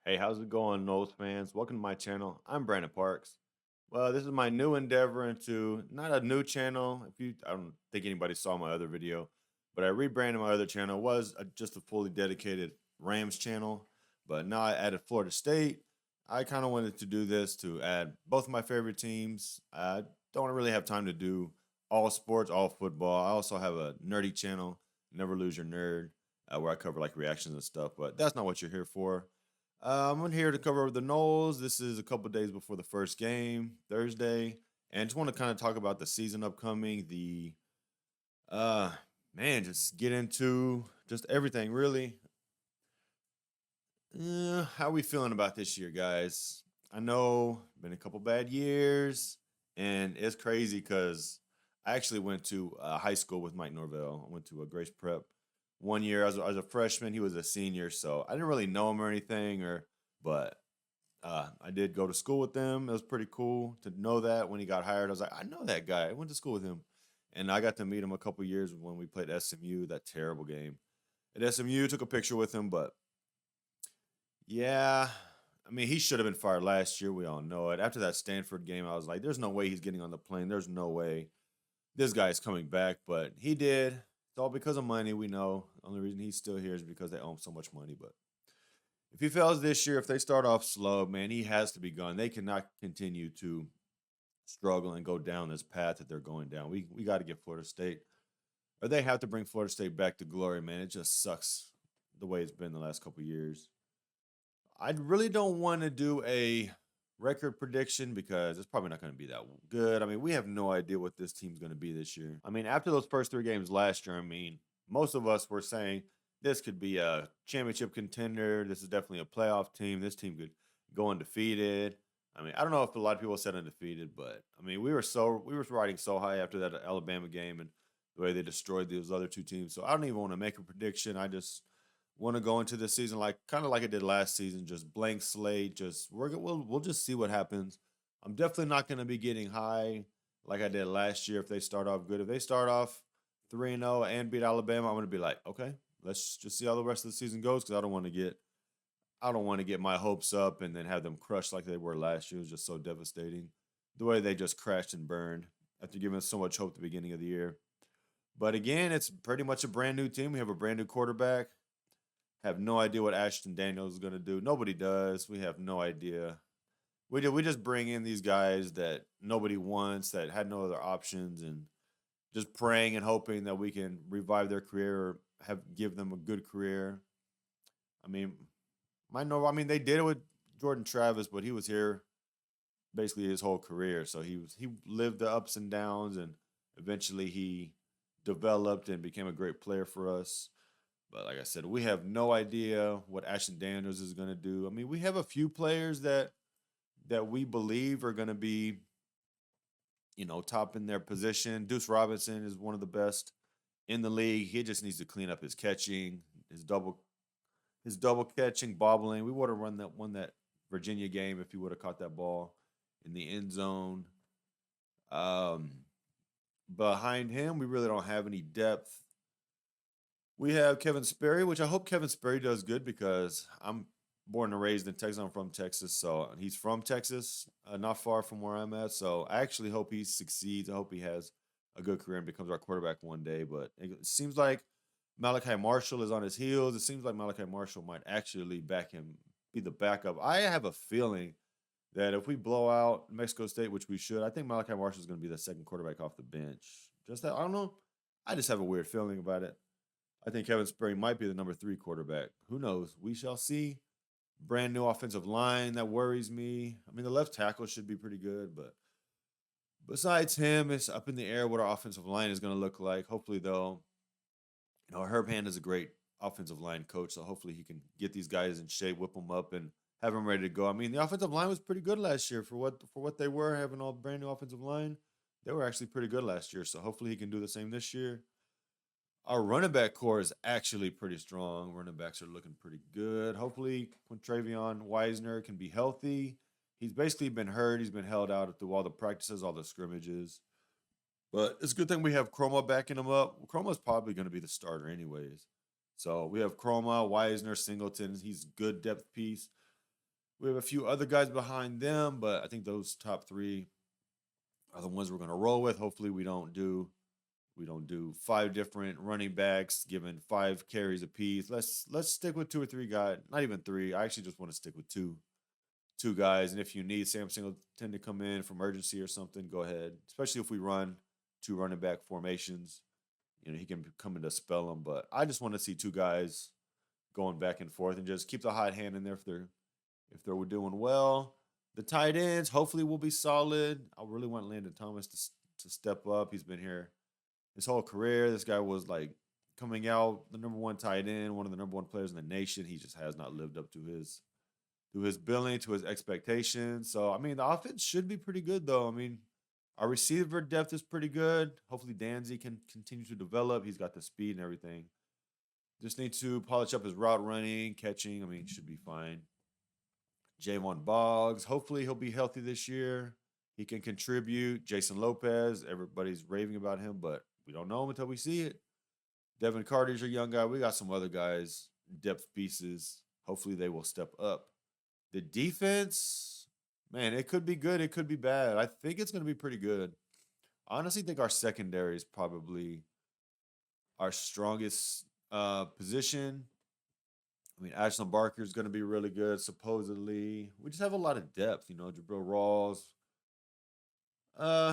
Hey, how's it going, Noles fans? Welcome to my channel. I'm Brandon Parks. Well, this is my new endeavor into not a new channel. I don't think anybody saw my other video, but I rebranded my other channel. It was just a fully dedicated Rams channel, but now I added Florida State. I kind of wanted to do this to add both of my favorite teams. I don't really have time to do all sports, all football. I also have a nerdy channel, Never Lose Your Nerd, where I cover like reactions and stuff. But that's not what you're here for. I'm here to cover the Noles. This is a couple days before the first game, Thursday, and just want to kind of talk about the season upcoming. Uh just get into just everything really. How we feeling about this year, guys? I know been a couple bad years, and it's crazy because I actually went to high school with Mike Norvell. I went to a Grace Prep 1 year. I was a freshman. He was a senior, so I didn't really know him or anything, but I did go to school with them. It was pretty cool to know that when he got hired. I was like, I know that guy. I went to school with him, and I got to meet him a couple years when we played SMU. That terrible game at SMU. Took a picture with him, but yeah, I mean, he should have been fired last year. We all know it. After that Stanford game, I was like, there's no way he's getting on the plane. There's no way this guy's coming back. But he did. It's all because of money. We know. The only reason he's still here is because they owe him so much money. But if he fails this year, if they start off slow, man, he has to be gone. They cannot continue to struggle and go down this path that they're going down. We got to get Florida State, or they have to bring Florida State back to glory, man. It just sucks the way it's been the last couple years. I really don't want to do a record prediction because it's probably not going to be that good. I mean, we have no idea what this team's going to be this year. I mean, after those first three games last year, I mean, most of us were saying this could be a championship contender. This is definitely a playoff team. This team could go undefeated. I mean, I don't know if a lot of people said undefeated, but I mean, we were riding so high after that Alabama game and the way they destroyed those other two teams. So I don't even want to make a prediction. I just want to go into the season like kind of like I did last season, just blank slate. We'll just see what happens. I'm definitely not going to be getting high like I did last year. If they start off good, if they start off 3-0 and beat Alabama, I'm going to be like, okay, let's just see how the rest of the season goes because I don't want to get my hopes up and then have them crushed like they were last year. It was just so devastating the way they just crashed and burned after giving us so much hope at the beginning of the year. But again, it's pretty much a brand new team. We have a brand new quarterback. Have no idea what Ashton Daniels is going to do. Nobody does. We have no idea. We just bring in these guys that nobody wants, that had no other options, and just praying and hoping that we can revive their career or give them a good career. I mean, they did it with Jordan Travis, but he was here basically his whole career. So he lived the ups and downs, and eventually he developed and became a great player for us. But like I said, we have no idea what Ashton Daniels is going to do. I mean, we have a few players that we believe are going to be, top in their position. Deuce Robinson is one of the best in the league. He just needs to clean up his catching, his double catching, bobbling. We would have won that Virginia game if he would have caught that ball in the end zone. Um, Behind him, we really don't have any depth. We have Kevin Sperry, which I hope Kevin Sperry does good because I'm born and raised in Texas. I'm from Texas, so he's from Texas, not far from where I'm at. So I actually hope he succeeds. I hope he has a good career and becomes our quarterback one day. But it seems like Malachi Marshall is on his heels. It seems like Malachi Marshall might actually back him, be the backup. I have a feeling that if we blow out Mexico State, which we should, I think Malachi Marshall is going to be the second quarterback off the bench. Just that, I don't know. I just have a weird feeling about it. I think Kevin Sperry might be the number 3 quarterback. Who knows? We shall see. Brand new offensive line that worries me. I mean, the left tackle should be pretty good, but besides him, it's up in the air what our offensive line is going to look like. Hopefully, though, Herb Hand is a great offensive line coach, so hopefully he can get these guys in shape, whip them up, and have them ready to go. I mean, the offensive line was pretty good last year for what they were, having all brand new offensive line. They were actually pretty good last year, so hopefully he can do the same this year. Our running back core is actually pretty strong. Running backs are looking pretty good. Hopefully, Quintravion Wisner can be healthy. He's basically been hurt. He's been held out through all the practices, all the scrimmages. But it's a good thing we have Chroma backing him up. Chroma's probably going to be the starter anyways. So we have Chroma, Wisner, Singleton. He's good depth piece. We have a few other guys behind them, but I think those top three are the ones we're going to roll with. Hopefully, we don't do five different running backs given five carries apiece. Let's stick with two or three guys. Not even three. I actually just want to stick with two guys. And if you need Sam Singleton to come in for emergency or something, go ahead. Especially if we run two running back formations, he can come in to spell them. But I just want to see two guys going back and forth and just keep the hot hand in there if they're doing well. The tight ends hopefully will be solid. I really want Landon Thomas to step up. He's been here his whole career. This guy was like coming out the number one tight end, one of the number one players in the nation. He just has not lived up to his billing, to his expectations. So I mean, the offense should be pretty good though. I mean, our receiver depth is pretty good. Hopefully, Danzy can continue to develop. He's got the speed and everything. Just need to polish up his route running, catching. I mean, should be fine. Javon Boggs. Hopefully, he'll be healthy this year. He can contribute. Jason Lopez. Everybody's raving about him, but we don't know him until we see it. Devin Carter's a young guy. We got some other guys, depth pieces. Hopefully, they will step up. The defense, man, it could be good. It could be bad. I think it's going to be pretty good. I honestly think our secondary is probably our strongest position. I mean, Ashton Barker is going to be really good, supposedly. We just have a lot of depth, Jabril Rawls,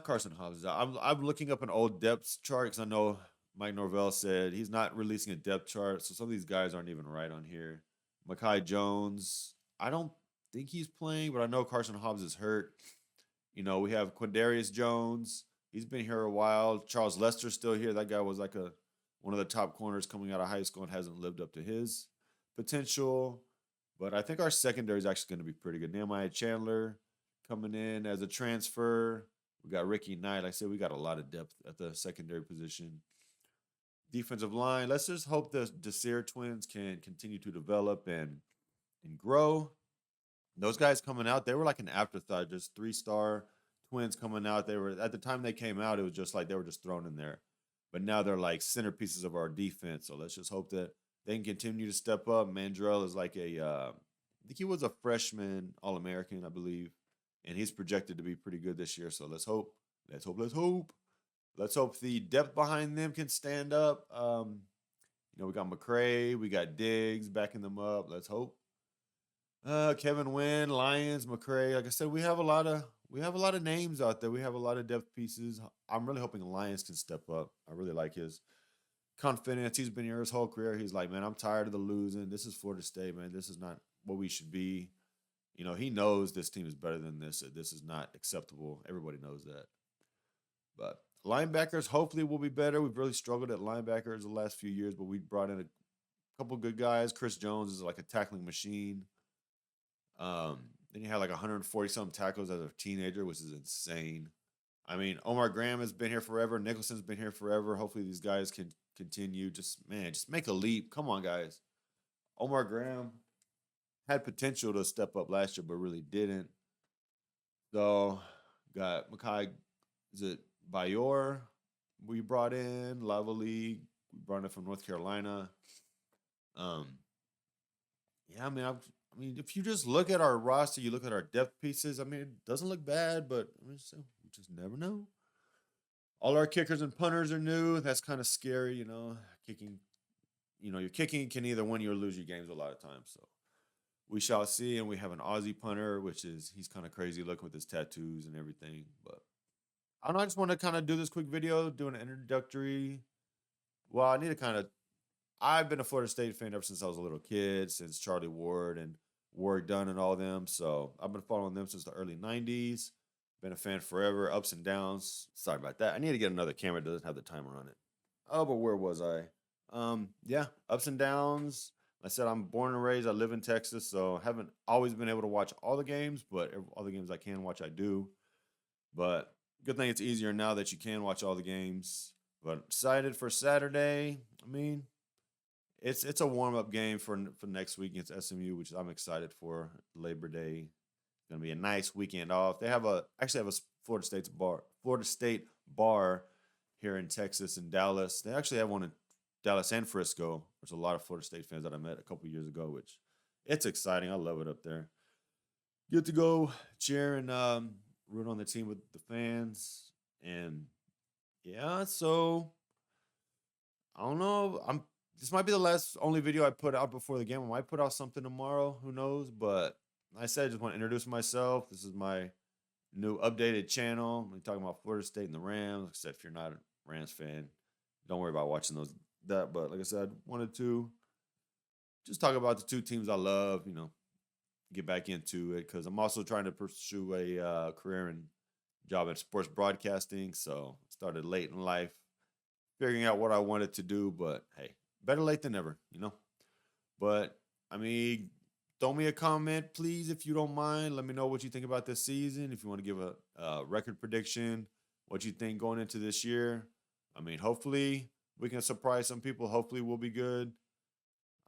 Carson Hobbs. I'm looking up an old depth chart because I know Mike Norvell said he's not releasing a depth chart, so some of these guys aren't even right on here. Mekhi Jones, I don't think he's playing, but I know Carson Hobbs is hurt. We have Quindarius Jones. He's been here a while. Charles Lester's still here. That guy was like one of the top corners coming out of high school and hasn't lived up to his potential. But I think our secondary is actually going to be pretty good. Nehemiah Chandler coming in as a transfer. We got Ricky Knight. Like I said, we got a lot of depth at the secondary position. Defensive line. Let's just hope the Desir twins can continue to develop and grow. Those guys coming out, they were like an afterthought, just 3-star twins coming out. They were at the time they came out, it was just like they were just thrown in there. But now they're like centerpieces of our defense. So let's just hope that they can continue to step up. Mandrell is like I think he was a freshman All-American, I believe. And he's projected to be pretty good this year. So let's hope. Let's hope. Let's hope. Let's hope the depth behind them can stand up. We got McCray, we got Diggs backing them up. Let's hope. Kevin Wynn, Lions, McCray. Like I said, we have a lot of names out there. We have a lot of depth pieces. I'm really hoping the Lions can step up. I really like his confidence. He's been here his whole career. He's like, man, I'm tired of the losing. This is Florida State, man. This is not what we should be. He knows this team is better than this. This is not acceptable. Everybody knows that. But linebackers hopefully will be better. We've really struggled at linebackers the last few years, but we brought in a couple good guys. Chris Jones is like a tackling machine. Then you had like 140-something tackles as a teenager, which is insane. I mean, Omar Graham has been here forever. Nicholson's been here forever. Hopefully these guys can continue. Just make a leap. Come on, guys. Omar Graham had potential to step up last year, but really didn't. So, got Makai, is it Bayor we brought in, Lava League. We brought in from North Carolina. Yeah, I mean, if you just look at our roster, you look at our depth pieces, I mean, it doesn't look bad, but we just never know. All our kickers and punters are new. That's kind of scary, Kicking, your kicking can either win you or lose your games a lot of times. So we shall see. And we have an Aussie punter, he's kind of crazy looking with his tattoos and everything. But I don't know. I just want to kind of do this quick video, do an introductory. Well, I've been a Florida State fan ever since I was a little kid, since Charlie Ward and Ward Dunn and all them. So I've been following them since the early 90s. Been a fan forever, ups and downs. Sorry about that. I need to get another camera that doesn't have the timer on it. Oh, but where was I? Yeah, ups and downs. Like I said, I'm born and raised. I live in Texas, so I haven't always been able to watch all the games, but all the games I can watch, I do. But good thing it's easier now that you can watch all the games. But excited for Saturday. I mean, it's a warm-up game for next week against SMU, which I'm excited for. Labor Day. It's gonna be a nice weekend off. They actually have a Florida State bar here in Texas and Dallas. They actually have one in Dallas and Frisco. There's a lot of Florida State fans that I met a couple years ago, which it's exciting. I love it up there. get to go cheer and root on the team with the fans. And yeah, so I don't know. This might be the last only video I put out before the game. I might put out something tomorrow. Who knows? But like I said, I just want to introduce myself. This is my new updated channel. I'm talking about Florida State and the Rams. Like I said, if you're not a Rams fan, don't worry about watching that. But like I said, wanted to just talk about the two teams I love. Get back into it because I'm also trying to pursue a career and job in sports broadcasting. So started late in life, figuring out what I wanted to do. But hey, better late than never. But I mean, throw me a comment, please, if you don't mind. Let me know what you think about this season. If you want to give a record prediction, what you think going into this year. I mean, hopefully we can surprise some people. Hopefully we'll be good.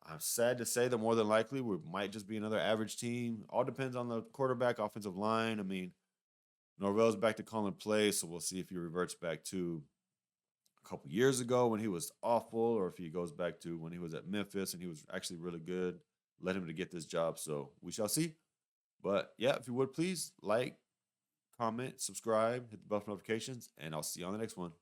I'm sad to say that more than likely we might just be another average team. All depends on the quarterback, offensive line. I mean, Norvell's back to calling plays, so we'll see if he reverts back to a couple years ago when he was awful, or if he goes back to when he was at Memphis and he was actually really good. Let him to get this job, so we shall see. But yeah, if you would please like, comment, subscribe, hit the bell for notifications, and I'll see you on the next one.